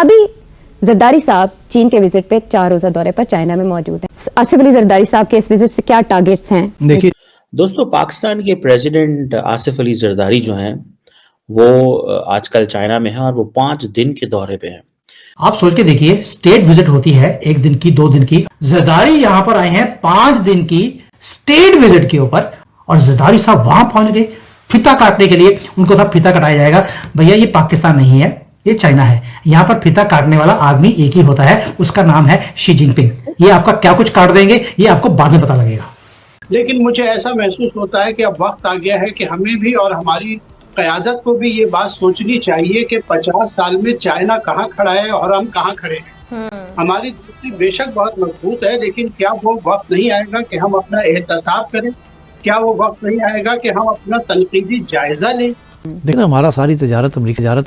अभी जरदारी साहब चीन के विजिट पे 4 रोजा दौरे पर चाइना में मौजूद हैं। आसिफ अली जरदारी साहब के इस विजिट से क्या टारगेट्स हैं? देखिए दोस्तों, पाकिस्तान के प्रेसिडेंट आसिफ अली जरदारी जो हैं वो आजकल चाइना में हैं और वो 5 दिन के दौरे पे हैं। आप सोच के देखिए, स्टेट विजिट होती है 1 दिन की, 2 दिन की। जरदारी यहां पर आए हैं 5 दिन की स्टेट विजिट के ऊपर, और जरदारी साहब वहां पहुंच गए फीता काटने के लिए। उनको था फीता कटाया जाएगा। भैया ये पाकिस्तान नहीं है, ये चाइना है। यहां पर फीता काटने वाला आदमी एक ही होता है, उसका नाम है शी जिनपिंग। ये आपका क्या कुछ काट देंगे ये आपको बाद में पता लगेगा। लेकिन मुझे ऐसा महसूस होता है कि अब वक्त आ गया है कि हमें भी और हमारी क़यादत को भी ये बात सोचनी चाहिए कि 50 साल में चाइना कहाँ खड़ा है और हम कहाँ खड़े हैं। हमारी दोस्ती बेशक बहुत मजबूत है, लेकिन क्या वो वक्त नहीं आएगा कि हम अपना एहतसाब करें? क्या वो वक्त नहीं आएगा कि हम अपना तनकीदी जायजा लें? देखना, हमारा सारी तजारत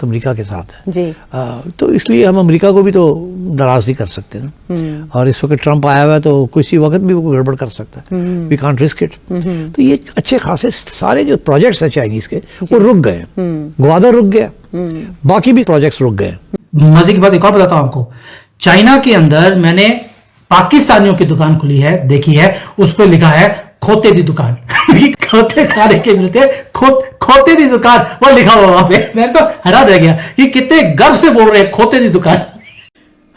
अमेरिका के साथ है जी। तो इसलिए हम अमेरिका को भी तो नाराज नहीं कर सकते ना। और इस वक्त ट्रंप आया हुआ है तो किसी वक्त भी वो गड़बड़ कर सकता है। We can't risk it. तो ये अच्छे खासे सारे जो प्रोजेक्ट्स हैं चाइनीज के वो रुक गए। ग्वादर रुक गया, बाकी भी प्रोजेक्ट्स रुक गए। मजे की बात एक और बताता हूं आपको, चाइना के अंदर मैंने पाकिस्तानियों की दुकान खुली है, देखी है, उस पर लिखा है खोते दी दुकान। खोते खाने के मिलते हैं, खोते दी दुकान, वो लिखा हुआ वहां पे। मैं तो हैरान रह गया कि कितने गर्व से बोल रहे हैं खोते दी दुकान।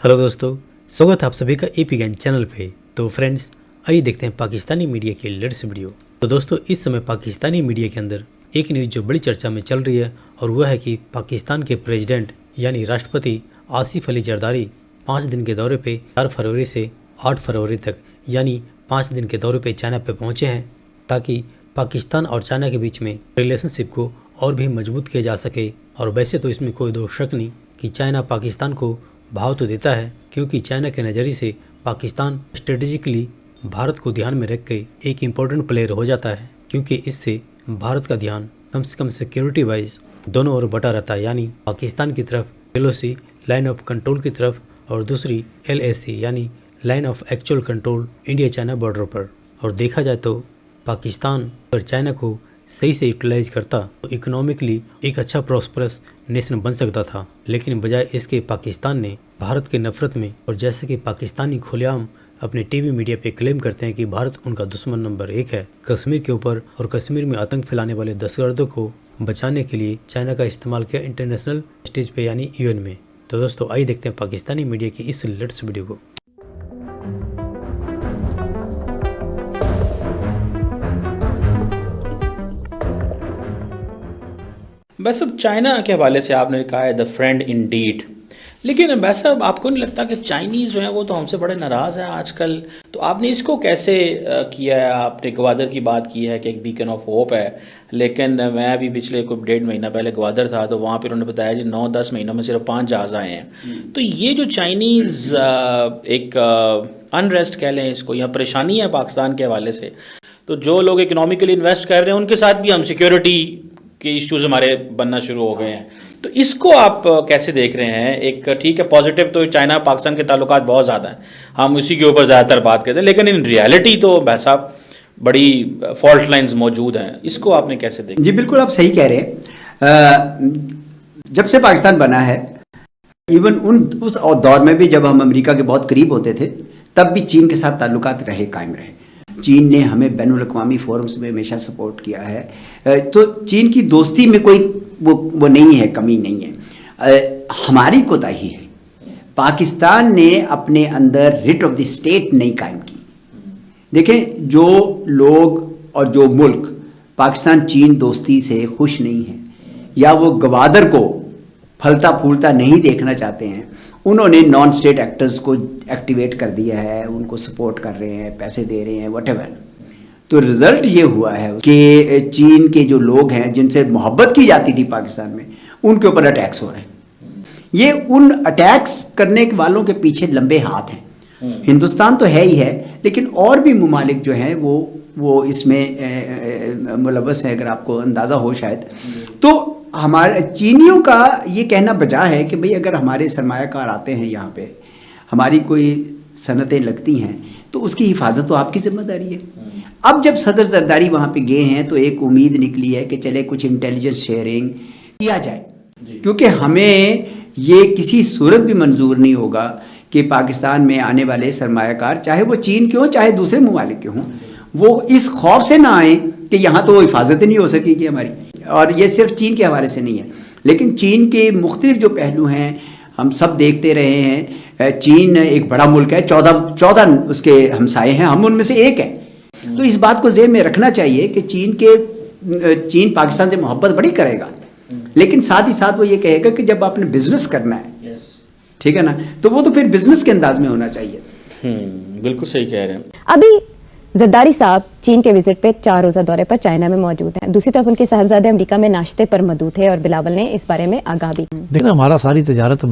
हेलो दोस्तों, स्वागत है आप सभी का एपी ज्ञान चैनल पे। तो फ्रेंड्स, आइए देखते हैं पाकिस्तानी मीडिया की लेटेस्ट वीडियो। तो दोस्तों, इस समय पाकिस्तानी मीडिया के अंदर एक न्यूज़ जो बड़ी चर्चा में चल रही है, और वह है कि पाकिस्तान के प्रेसिडेंट यानी राष्ट्रपति आसिफ अली जरदारी 5 दिन के दौरे पे 4 फरवरी से 8 फरवरी तक यानी 5 दिन के दौरे पे चाइना पे पहुंचे हैं, ताकि पाकिस्तान और चाइना के बीच में रिलेशनशिप को और भी मजबूत किया जा सके। और वैसे तो इसमें कोई दो शक नहीं कि चाइना पाकिस्तान को भाव तो देता है, क्योंकि चाइना के नज़रिए से पाकिस्तान स्ट्रेटेजिकली भारत को ध्यान में रख के एक इम्पोर्टेंट प्लेयर हो जाता है, क्योंकि इससे भारत का ध्यान कम से कम सिक्योरिटी वाइज दोनों ओर बटा रहता है। यानी पाकिस्तान की तरफ LOC लाइन ऑफ कंट्रोल की तरफ, और दूसरी LAC यानी line of actual control India China border पर। और देखा जाए तो पाकिस्तान अगर चाइना को सही से यूटिलाइज करता तो इकोनॉमिकली एक अच्छा प्रॉस्परस नेशन बन सकता था, लेकिन बजाय इसके पाकिस्तान ने भारत के नफरत में, और जैसे कि पाकिस्तानी खुलेआम अपने टीवी मीडिया पे क्लेम करते हैं कि भारत उनका दुश्मन नंबर 1 है कश्मीर के ऊपर, और कश्मीर में आतंक फैलाने वाले दहशतगर्दों को बचाने के लिए चाइना का इस्तेमाल किया इंटरनेशनल स्टेज पे यानी UN में। तो दोस्तों, आइए देखते हैं पाकिस्तानी मीडिया की इस लेटेस्ट वीडियो को। बस अब चाइना के हवाले से आपने कहा है द फ्रेंड इंडीड, लेकिन वैसा आपको नहीं लगता कि चाइनीज़ जो हैं वो तो हमसे बड़े नाराज़ हैं आजकल? तो आपने इसको कैसे किया है? आपने ग्वादर की बात की है कि एक बीकन ऑफ होप है, लेकिन मैं अभी पिछले कोई 1.5 महीना पहले ग्वादर था तो वहाँ पर उन्होंने बताया जी 9-10 महीनों में सिर्फ 5 जहाज़ आए हैं। तो ये जो चाइनीज़ एक अनरेस्ट कह लें इसको, या परेशानी है पाकिस्तान के हवाले से, तो जो लोग इकोनॉमिकली इन्वेस्ट कर रहे हैं उनके साथ भी हम सिक्योरिटी के इश्यूज हमारे बनना शुरू हो गए हैं। तो इसको आप कैसे देख रहे हैं? एक ठीक है, पॉजिटिव तो चाइना पाकिस्तान के ताल्लुकात बहुत ज़्यादा हैं, हम उसी के ऊपर ज़्यादातर बात करते हैं, लेकिन इन रियलिटी तो भाई साहब बड़ी फॉल्ट लाइंस मौजूद हैं। इसको आपने कैसे देखा? जी बिल्कुल, आप सही कह रहे हैं। जब से पाकिस्तान बना है, इवन उस दौर में भी जब हम अमेरिका के बहुत करीब होते थे, तब भी चीन के साथ ताल्लुकात कायम रहे। चीन ने हमें बैनुल-अक़वामी फोरम्स में हमेशा सपोर्ट किया है। तो चीन की दोस्ती में कोई वो नहीं है, कमी नहीं है। हमारी कोताही है, पाकिस्तान ने अपने अंदर रिट ऑफ द स्टेट नहीं कायम की। देखें, जो लोग और जो मुल्क पाकिस्तान चीन दोस्ती से खुश नहीं है, या वो गवादर को फलता फूलता नहीं देखना चाहते हैं, उन्होंने नॉन स्टेट एक्टर्स को एक्टिवेट कर दिया है, उनको सपोर्ट कर रहे हैं, पैसे दे रहे हैं, व्हाटएवर। तो रिजल्ट ये हुआ है कि चीन के जो लोग हैं जिनसे मोहब्बत की जाती थी पाकिस्तान में, उनके ऊपर अटैक्स हो रहे हैं। ये उन अटैक्स करने वालों के पीछे लंबे हाथ हैं। हिंदुस्तान तो है ही है, लेकिन और भी ममालिक जो हैं वो इसमें मुलव्वस है, अगर आपको अंदाज़ा हो शायद। तो हमारे चीनियों का ये कहना बजा है कि भाई अगर हमारे सरमायाकार आते हैं यहाँ पे, हमारी कोई सनतें लगती हैं, तो उसकी हिफाजत तो आपकी जिम्मेदारी है। अब जब सदर जरदारी वहाँ पे गए हैं तो एक उम्मीद निकली है कि चले कुछ इंटेलिजेंस शेयरिंग किया जाए, क्योंकि हमें ये किसी सूरत भी मंजूर नहीं होगा कि पाकिस्तान में आने वाले सरमायाकार, चाहे वो चीन के हों चाहे दूसरे ममालिक के हों, वो इस खौफ से ना आए कि यहाँ तो हिफाजत ही नहीं हो सकेगी हमारी। और ये सिर्फ चीन के हवाले से नहीं है, लेकिन चीन के मुख्तलिफ जो पहलू हैं हम सब देखते रहे हैं। चीन एक बड़ा मुल्क है, 14 उसके हमसाए हैं, हम उनमें से एक हैं। तो इस बात को ज़हन में रखना चाहिए कि चीन पाकिस्तान से मोहब्बत बड़ी करेगा, लेकिन साथ ही साथ वो ये कहेगा कि जब आपने बिजनेस करना है, ठीक है ना, तो वो तो फिर बिजनेस के अंदाज में होना चाहिए। बिल्कुल सही कह रहे हैं। अभी जरदारी साहब चीन के विजिट पे 4 रोजा दौरे पर चाइना में मौजूद हैं। दूसरी तरफ उनके साहबजादे अमेरिका में नाश्ते पर मौजूद थे और बिलावल ने इस बारे में आगाह भी। देखना, हमारा सारी तजारत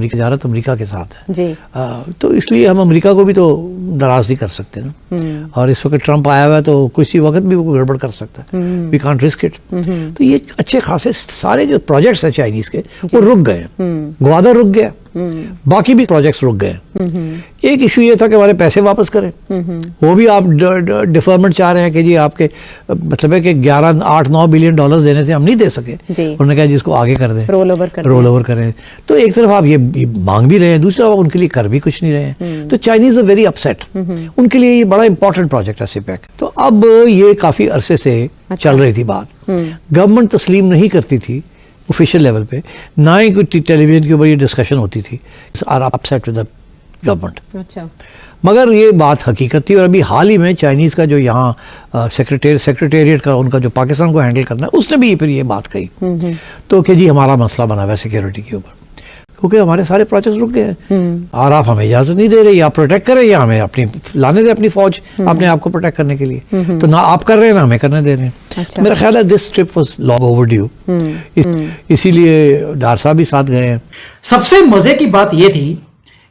अमेरिका के साथ है जी। तो इसलिए हम अमेरिका को भी तो नाराज नहीं कर सकते ना। और इस वक्त ट्रंप आया हुआ है तो किसी वक्त भी वो गड़बड़ कर सकता है। We can't risk it. तो ये अच्छे खासे सारे जो प्रोजेक्ट्स हैं चाइनीज के वो रुक गए। ग्वादर रुक गया, बाकी भी प्रोजेक्ट्स रुक गए। एक इशू ये था कि हमारे पैसे वापस करें, वो भी आप डिफरमेंट चाह रहे हैं कि जी आपके मतलब है कि 8-9 बिलियन डॉलर देने थे, हम नहीं दे सके। उन्होंने कहा जिसको आगे कर दें, रोल ओवर करें। तो एक तरफ आप ये मांग भी रहे हैं, दूसरी तरफ आप उनके लिए कर भी कुछ नहीं रहे हैं। तो चाइनीज आर वेरी अपसेट। उनके लिए ये बड़ा इंपॉर्टेंट प्रोजेक्ट है सिपेक। तो अब ये काफी अरसे से चल रही थी बात, गवर्नमेंट तस्लीम नहीं करती थी ऑफिशियल लेवल पे, ना ही कोई टेलीविजन के ऊपर ये डिस्कशन होती थी are upset with the government. अच्छा। मगर ये बात हकीकत थी। और अभी हाल ही में चाइनीज़ का जो यहाँ सेक्रेटेरिएट का उनका जो पाकिस्तान को हैंडल करना है, उसने भी फिर ये बात कही तो कि जी हमारा मसला बना हुआ है सिक्योरिटी के ऊपर, क्योंकि हमारे सारे प्रोजेक्ट्स रुक गए हैं और आप हमें इजाज़त नहीं दे रहे, या प्रोटेक्ट करें या हमें अपनी लाने दें अपनी फौज अपने आप को प्रोटेक्ट करने के लिए। तो ना आप कर रहे हैं ना हमें करने दे रहे हैं। अच्छा। मेरा ख्याल है this trip was long overdue, इसीलिए डार साहब भी साथ गए हैं। सबसे मजे की बात यह थी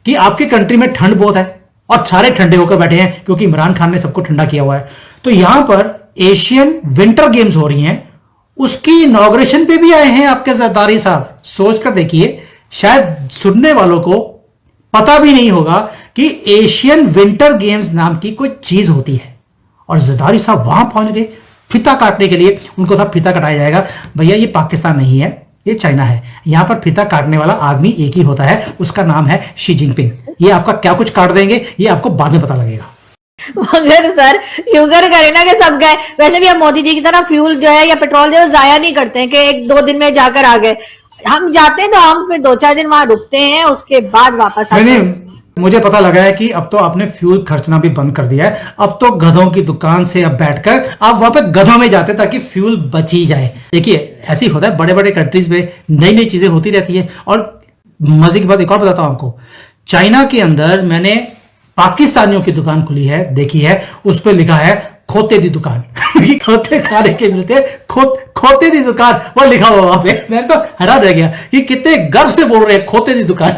कि आपके कंट्री में ठंड बहुत है और सारे ठंडे होकर बैठे हैं क्योंकि इमरान खान ने सबको ठंडा किया हुआ है। तो यहां पर एशियन विंटर गेम्स हो रही हैं, उसकी इनॉग्रेशन पे भी आए हैं आपके जरदारी साहब। सोच कर देखिए, शायद सुनने वालों को पता भी नहीं होगा कि एशियन विंटर गेम्स नाम की कोई चीज होती है। और जरदारी साहब वहां पहुंच गए फीता काटने के लिए। उनको था फीता कटाया जाएगा। भैया ये पाकिस्तान नहीं है, ये चाइना है। यहां पर फीता काटने वाला आदमी एक ही होता है, उसका नाम है शी जिनपिंग। ये आपका क्या कुछ काट देंगे ये आपको बाद में पता लगेगा। मगर सर शुगर करें ना कि सब गए। वैसे भी हम मोदी जी की तरह फ्यूल जो है या पेट्रोल जो है जाया नहीं करते हैं कि 1-2 दिन में जाकर आ गए। हम जाते हैं तो हम फिर 2-4 दिन वहां रुकते हैं, उसके बाद वापस आते हैं। मुझे पता लगा है कि अब तो आपने फ्यूल खर्चना भी बंद कर दिया है। अब तो गधों की दुकान से अब बैठकर आप वहां पे गधों में जाते ताकि फ्यूल बची जाए। देखिए ऐसे ही होता है, बड़े बड़े कंट्रीज में नई नई चीजें होती रहती है। और मजे की बात एक और बताता हूं आपको, चाइना के अंदर मैंने पाकिस्तानियों की दुकान खुली है, देखी है, उस पर लिखा है खोते दी दुकान। खोते खाने के मिलते, खोते दी दुकान वो लिखा हुआ वहां पे। मैं तो हैरान रह गया कि कितने गर्व से बोल रहे हैं खोते दी दुकान।